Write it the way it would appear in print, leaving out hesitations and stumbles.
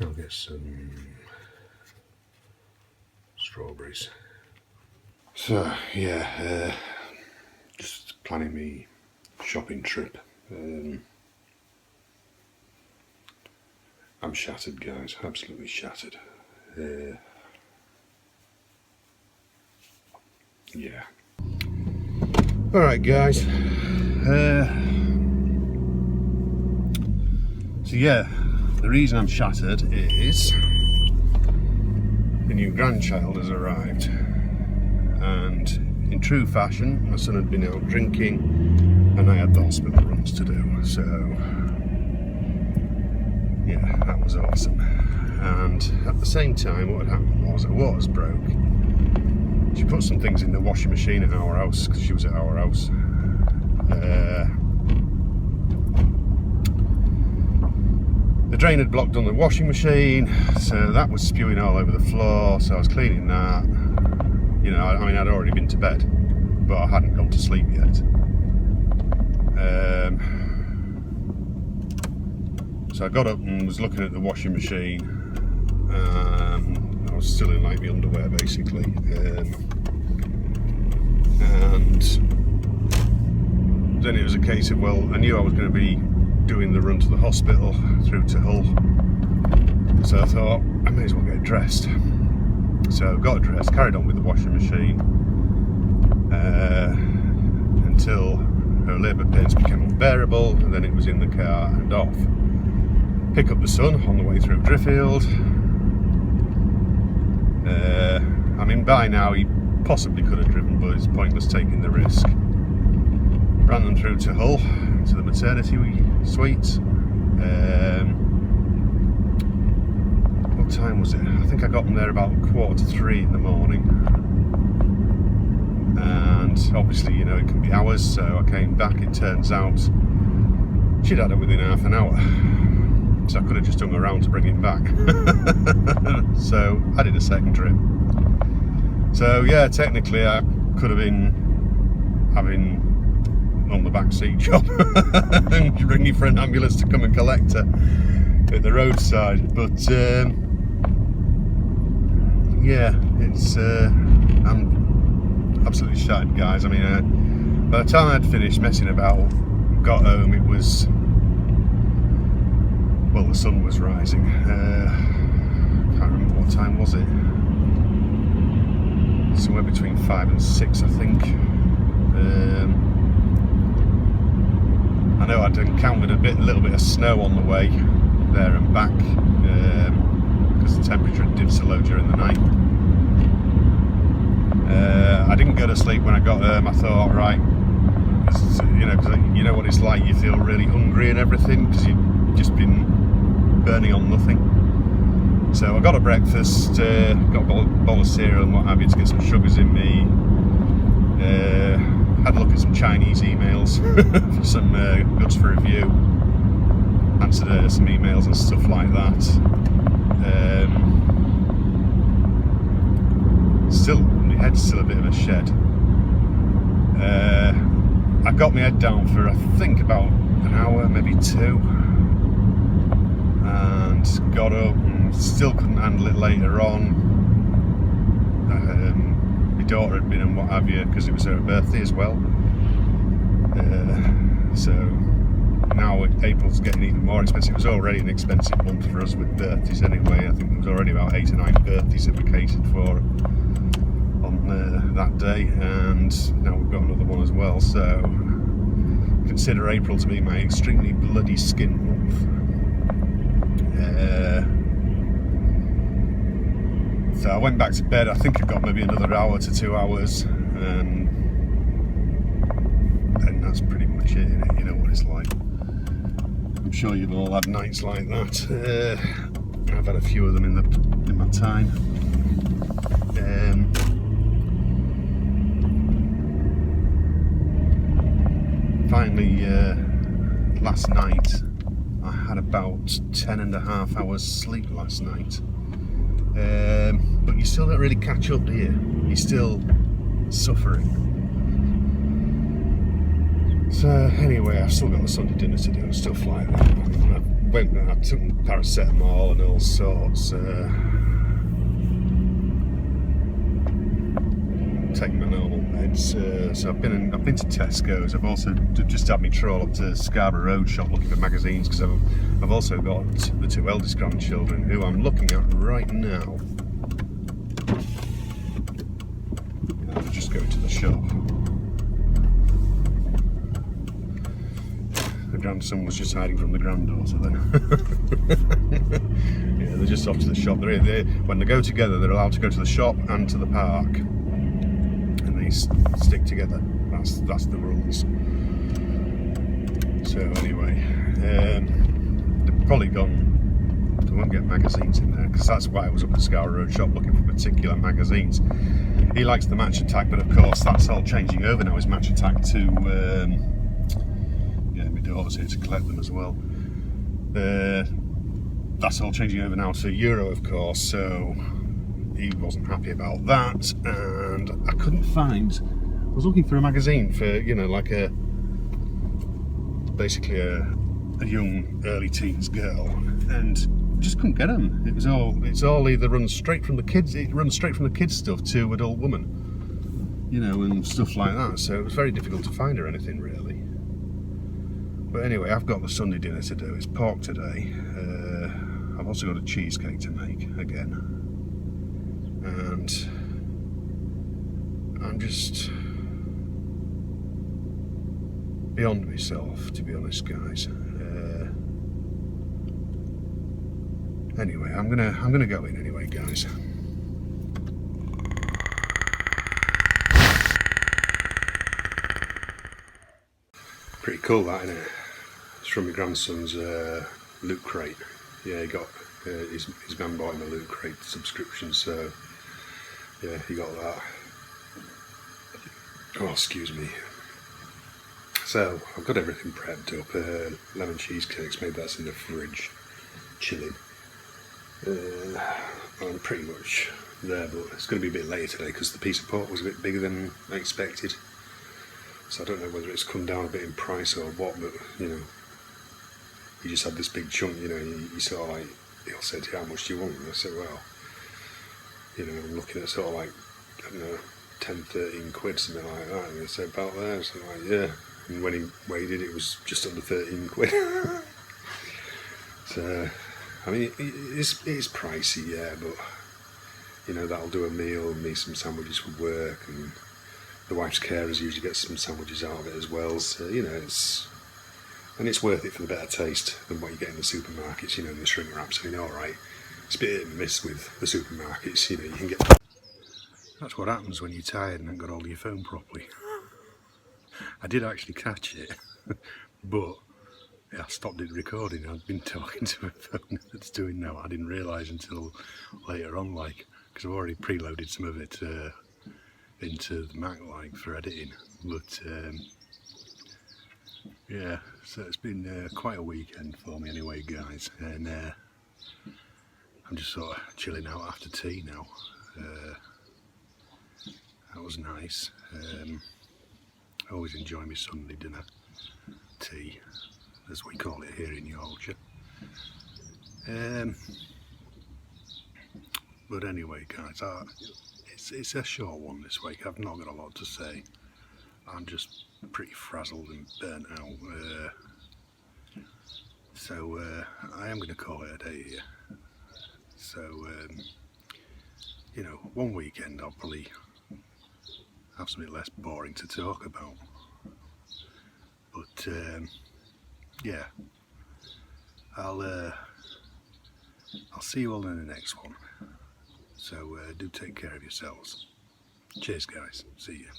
I'll get some strawberries. So yeah, just planning me shopping trip. I'm shattered, guys, absolutely shattered. Yeah. Alright guys, so yeah, the reason I'm shattered is the new grandchild has arrived, and in true fashion my son had been out drinking and I had the hospital runs to do, so yeah, that was awesome. And at the same time what had happened was her waters broke. She put some things in the washing machine at our house, because she was at our house. The drain had blocked on the washing machine, so that was spewing all over the floor, so I was cleaning that. You know, I mean, I'd already been to bed, but I hadn't gone to sleep yet. So I got up and was looking at the washing machine. I was still in like the underwear basically, and then it was a case of, well, I knew I was going to be doing the run to the hospital through to Hull, so I thought I may as well get dressed. So got dressed, carried on with the washing machine until her labour pains became unbearable, and then it was in the car and off. Pick up the son on the way through Driffield. I mean, by now he possibly could have driven, but it's pointless taking the risk. Ran them through to Hull, to the maternity suite. What time was it? I think I got them there about 2:45 in the morning. And obviously, you know, it can be hours, so I came back. It turns out she'd had it within half an hour. So I could have just hung around to bring him back. So I did a second trip. So yeah, technically I could have been having on the back seat job and ringing for an ambulance to come and collect her at the roadside. But yeah, it's I'm absolutely shattered, guys. I mean, by the time I'd finished messing about, got home, it was, well, the sun was rising. Can't remember what time was it. Somewhere between 5 and 6, I think. I know I'd encountered a little bit of snow on the way there and back, because the temperature had dipped so low during the night. I didn't go to sleep when I got home. I thought, right, you know, because you know what it's like. You feel really hungry and everything because you've just been burning on nothing. So I got a breakfast, got a bowl of cereal and what have you to get some sugars in me. Had a look at some Chinese emails for some goods for review. Answered some emails and stuff like that. Still, my head's still a bit of a shed. I got my head down for I think about an hour, maybe 2. And got up and still couldn't handle it later on. My daughter had been and what have you, because it was her birthday as well. So now April's getting even more expensive. It was already an expensive month for us with birthdays anyway. I think there was already about 8 or 9 birthdays that we catered for on that day, and now we've got another one as well. So consider April to be my extremely bloody skin month. So I went back to bed. I think I got maybe another hour to 2 hours, and that's pretty much it, innit? You know what it's like. I'm sure you've all had nights like that. I've had a few of them in my time. Finally, last night I had about 10.5 hours sleep last night. But you still don't really catch up, do you? You're still suffering. So anyway, I've still got the Sunday dinner to do and stuff like that. I took paracetamol and all sorts. Taking my normal meds. So I've been to Tesco's. I've also just had me troll up to Scarborough Road shop looking for magazines, because I've also got the 2 eldest grandchildren who I'm looking at right now. I'll just go to the shop. The grandson was just hiding from the granddaughter then. Yeah, they're just off to the shop. When they go together, they're allowed to go to the shop and to the park. And they stick together. That's the rules. So anyway, they've probably gone. They won't get magazines in there, because that's why I was up at Scarborough Road shop looking for particular magazines. He likes the Match Attack, but of course that's all changing over now. His Match Attack to my daughter's here to collect them as well. That's all changing over now to Euro, of course. So he wasn't happy about that, and I couldn't find. I was looking for a magazine for, like basically a young early teens girl, and just couldn't get them. It's all either runs straight from the kids. It runs straight from the kids stuff to adult woman, and stuff like that. So it was very difficult to find or anything really. But anyway, I've got the Sunday dinner to do. It's pork today. I've also got a cheesecake to make again. And I'm just beyond myself, to be honest, guys. Anyway, I'm gonna go in anyway, guys. Pretty cool, that, isn't it? It's from my grandson's Loot Crate. Yeah, he got his man bought him a Loot Crate subscription, so yeah, he got that. Oh, excuse me. So I've got everything prepped up. Lemon cheesecakes, maybe that's in the fridge, chilling. I'm pretty much there, but it's going to be a bit later today because the piece of pork was a bit bigger than I expected. So I don't know whether it's come down a bit in price or what, but he just had this big chunk. He sort of like, he'll say to you, how much do you want? And I said, well, I'm looking at sort of like, I don't know, 10, 13 quid, something like that. And I said, about there. So I'm like, yeah. And when he weighed it, it was just under 13 quid. So, I mean, it is pricey, yeah, but, that'll do a meal, me some sandwiches for work, and the wife's carers usually get some sandwiches out of it as well. So, it's worth it for the better taste than what you get in the supermarkets, in the shrink wraps. I mean, alright, it's a bit hit and miss with the supermarkets, you can get... That's what happens when you're tired and haven't got hold of your phone properly. I did actually catch it, but I stopped it recording. I'd been talking to a phone that's doing now. I didn't realise until later on, because I've already preloaded some of it into the Mac, for editing. But yeah, so it's been quite a weekend for me anyway, guys, and I'm just sort of chilling out after tea now. That was nice. I always enjoy my Sunday dinner tea, as we call it here in Yorkshire. But anyway, guys, it's a short one this week. I've not got a lot to say. I'm just pretty frazzled and burnt out. So I am going to call it a day here. So, one weekend I'll probably have something less boring to talk about. But yeah, I'll see you all in the next one. So do take care of yourselves. Cheers, guys. See you.